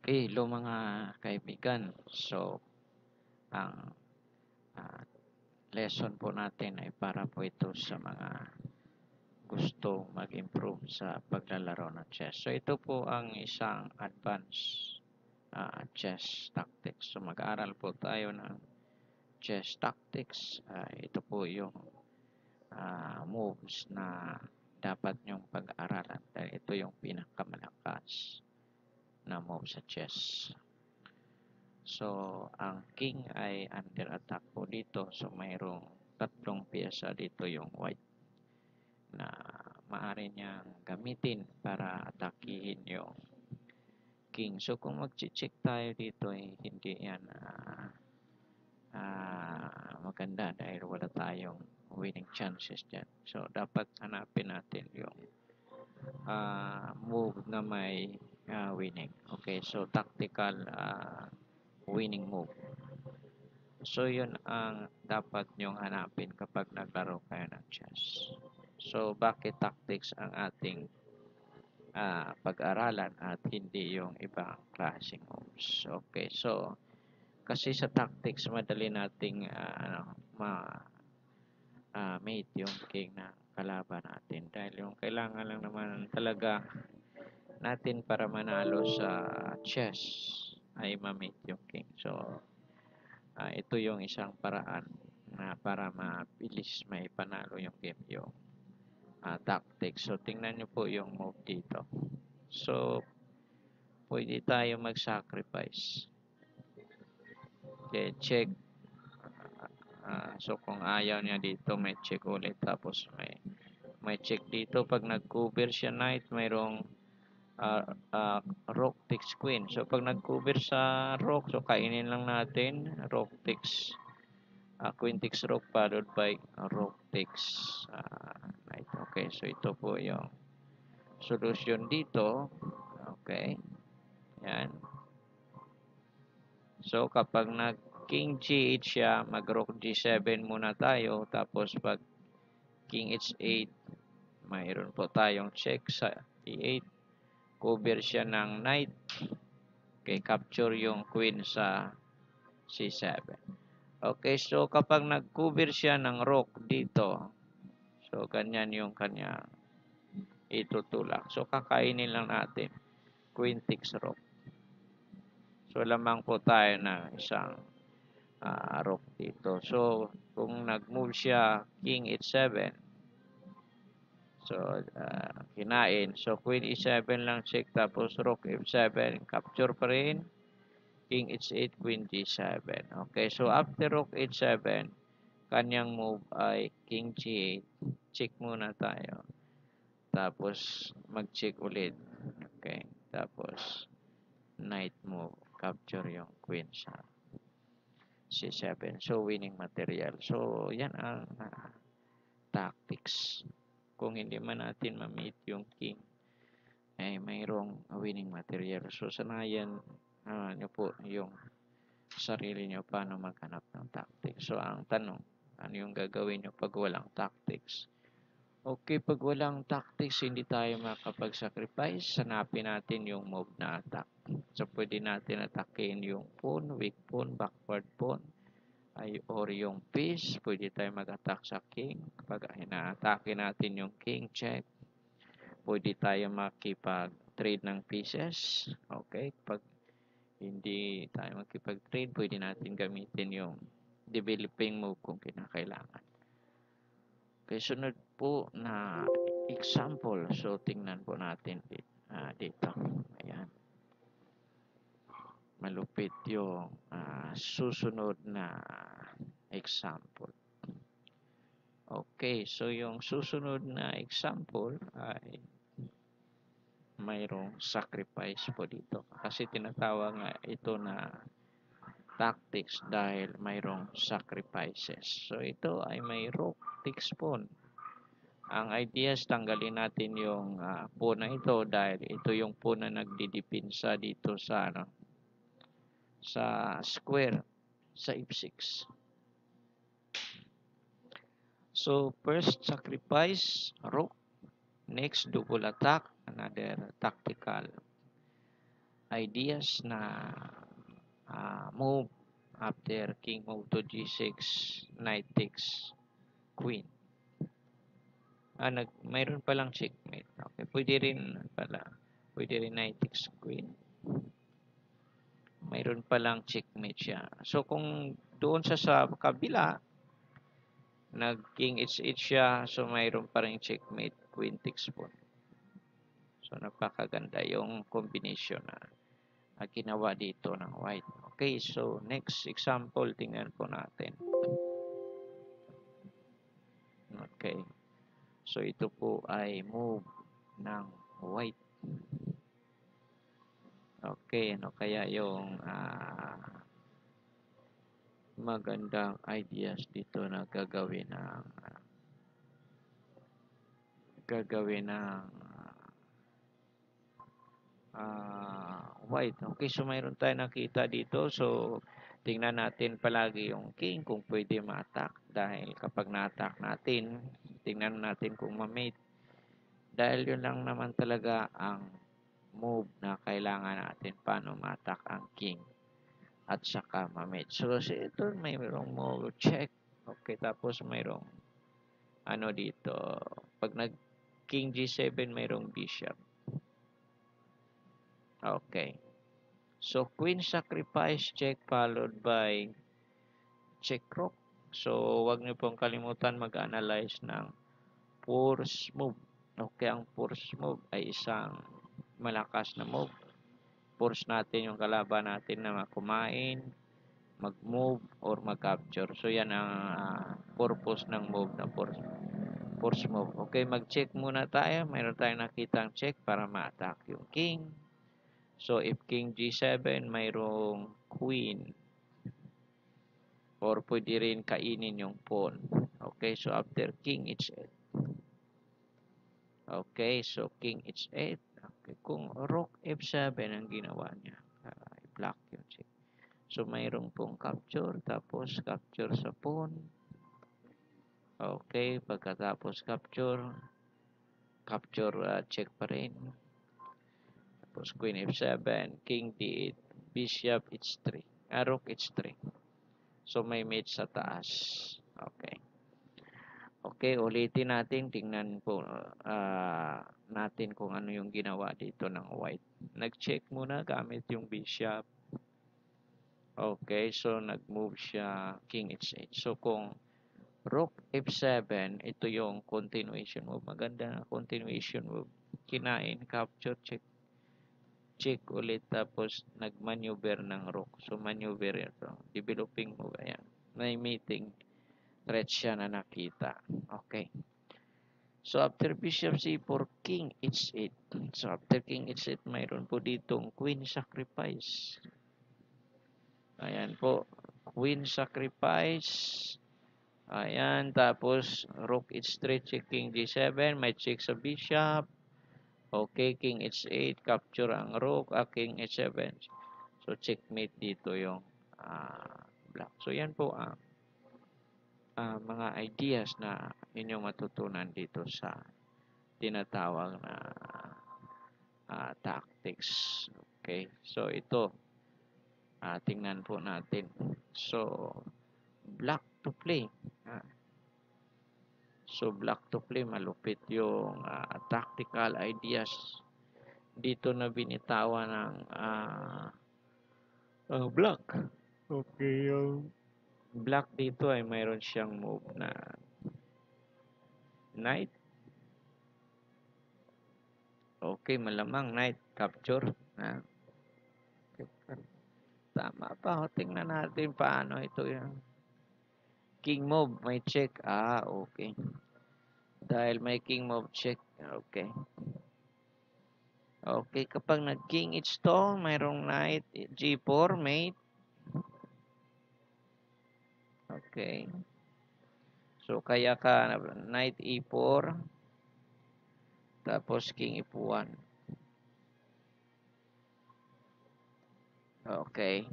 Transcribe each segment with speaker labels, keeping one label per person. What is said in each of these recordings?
Speaker 1: Hello mga kaibigan. So, ang ah, lesson po natin ay para po ito sa mga gusto mag-improve sa paglalaro ng chess. So, ito po ang isang advanced chess tactics. So, mag-aaral po tayo ng chess tactics. Ito po yung moves na dapat nyong pag-aralan dahil ito yung pinakamalakas na move sa chess. So, ang king ay under attack po dito. So, mayroong tatlong piyesa dito yung white na maaari niyang gamitin para atakihin yung king. So, kung mag-check tayo dito, hindi yan maganda dahil wala tayong winning chances dyan. So, dapat hanapin natin yung move na may winning. Okay, so tactical winning move. So, yun ang dapat nyong hanapin kapag naglaro kayo ng chess. So, bakit tactics ang ating pag-aralan at hindi yung ibang klaseng moves? Okay, so, kasi sa tactics, madali nating mate yung king na kalaban natin. Dahil yung kailangan lang naman talaga natin para manalo sa chess ay ma-mate yung king. So, ito yung isang paraan na para mabilis may panalo yung game yung tactics. So, tingnan nyo po yung move dito. So, pwede tayo mag-sacrifice. Okay, check. So, kung ayaw niya dito, may check ulit. Tapos, may check dito. Pag nag-cover siya knight, mayroong rook takes queen. So, pag nag-cover sa rook, so kainin lang natin. Rook takes queen takes rook followed by rook takes knight. Okay, so ito po yung solution dito. Okay, yan. So, kapag nag king g8 siya, mag rook g7 muna tayo. Tapos, pag king h8, mayroon po tayong check sa e8. Cover siya ng knight. Okay, capture yung queen sa c7. Okay, so kapag nag-cover siya ng rook dito, so ganyan yung kanya itutulak. So kakainin lang natin queen takes rook. So lamang po tayo na isang rook dito. So kung nag-move siya king h7, so kinain. So queen e7 lang check tapos rook f7, capture pa rin. King h8, queen g7. Okay, so after rook h7, kanyang move ay king g8. Check muna tayo. Tapos, mag-check ulit. Okay, tapos, knight move. Capture yung queen sa c7. So, winning material. So, yan ang tactics. Kung hindi man natin ma-meet yung king, ay mayroong winning material. So, sanayan nyo po yung sarili nyo paano maghanap ng tactics. So, ang tanong, ano yung gagawin nyo pag walang tactics? Okay, pag walang tactics, hindi tayo makapag-sacrifice. Hanapin natin yung move na attack. So, pwede natin atakin yung pawn, weak pawn, backward pawn, or yung piece. Pwede tayo mag-attack sa king. Kapag hina-atake natin yung king, check. Pwede tayo makipag-trade ng pieces. Okay, pag hindi tayo magkipag-trade, pwede natin gamitin yung developing move kung kinakailangan. Okay, sunod po na example. So, tingnan po natin dito. Ayan. Malupit yung susunod na example. Okay, so yung susunod na example ay mayroong sacrifice po dito. Kasi tinatawag nga ito na tactics dahil mayroong sacrifices. So, ito ay may rook takes pawn. Ang idea is tanggalin natin yung pawn na ito dahil ito yung pawn na nagdidipinsa dito sa sa square sa f6. So, first sacrifice rook, next double attack, another tactical ideas na move after king move to g6, knight takes queen. Mayroon palang checkmate. Okay, pwede rin knight takes queen. Mayroon palang checkmate siya. So, kung doon sa kabila, nag king h8 siya, so mayroon pa rin checkmate, queen takes pawn. So, napakaganda yung combination na ginawa dito ng white. Okay, so next example, tingnan po natin. Okay. So, ito po ay move ng white. Okay, ano kaya yung magandang ideas dito na gagawin ng white. Okay, so mayroon tayo nakita dito. So, tingnan natin palagi yung king kung pwede ma-attack. Dahil kapag na-attack natin, tingnan natin kung ma-mate. Dahil yun lang naman talaga ang move na kailangan natin paano ma-attack ang king at saka ma-mate. So, ito mayroong move check. Okay, tapos mayroong dito. Pag nag king g7, mayroong bishop. Okay. So, queen sacrifice check followed by check rook. So, wag niyo pong kalimutan mag-analyze ng force move. Okay, ang force move ay isang malakas na move. Force natin yung kalaban natin na kumain, mag-move, or mag-capture. So, yan ang purpose ng move na force move. Okay, mag-check muna tayo. Mayroon tayong nakitang check para ma-attack yung king. So, if king g7, mayroong queen. Or pwede rin kainin yung pawn. Okay, so after king h8. Okay, so king h8. Okay, kung rook f7 ang ginawa niya, i-block yung check. So, mayroong pong capture, tapos capture sa pawn. Okay, pagkatapos capture check pa rin. Tapos queen f7, king d8, bishop h3, rook h3. So, may mate sa taas. Okay. Okay, ulitin natin. Tingnan po natin kung ano yung ginawa dito ng white. Nag-check muna gamit yung bishop. Okay, so nag-move siya king h8. So, kung rook f7, ito yung continuation move. Maganda na continuation move. Kinain, capture, check ulit, tapos nag-maneuver ng rook. So, maneuver ito. Developing move. Ayan. May meeting. Threat siya na nakita. Okay. So, after bishop c4, king h8. So, after king h8, mayroon po ditong queen sacrifice. Ayan po. Queen sacrifice. Ayan. Tapos, rook h3, check king g7. May check sa bishop. Okay, king h8, capture ang rook, king h7. So, checkmate dito yung black. So, yan po ang mga ideas na inyong matutunan dito sa tinatawag na tactics. Okay, so ito, tingnan po natin. So, black to play. So, black to play, malupit yung tactical ideas dito na binitawan ng black. Okay, yung black dito ay mayroon siyang move na knight. Okay, malamang knight capture. Tama pa. Tingnan natin paano ito yung king move. May check. Okay. Dahil may king move check. Okay. Okay, kapag nag-king h2, mayroong knight g4, mate. Okay. So, kaya ka knight e4, tapos king f1. Okay.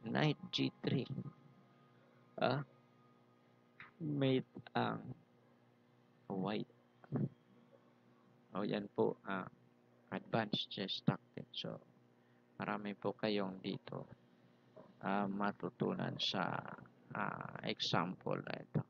Speaker 1: Knight g3. Mate ang white. Yan po, advanced chess tactics. So, marami po kayong dito matutunan sa example na ito.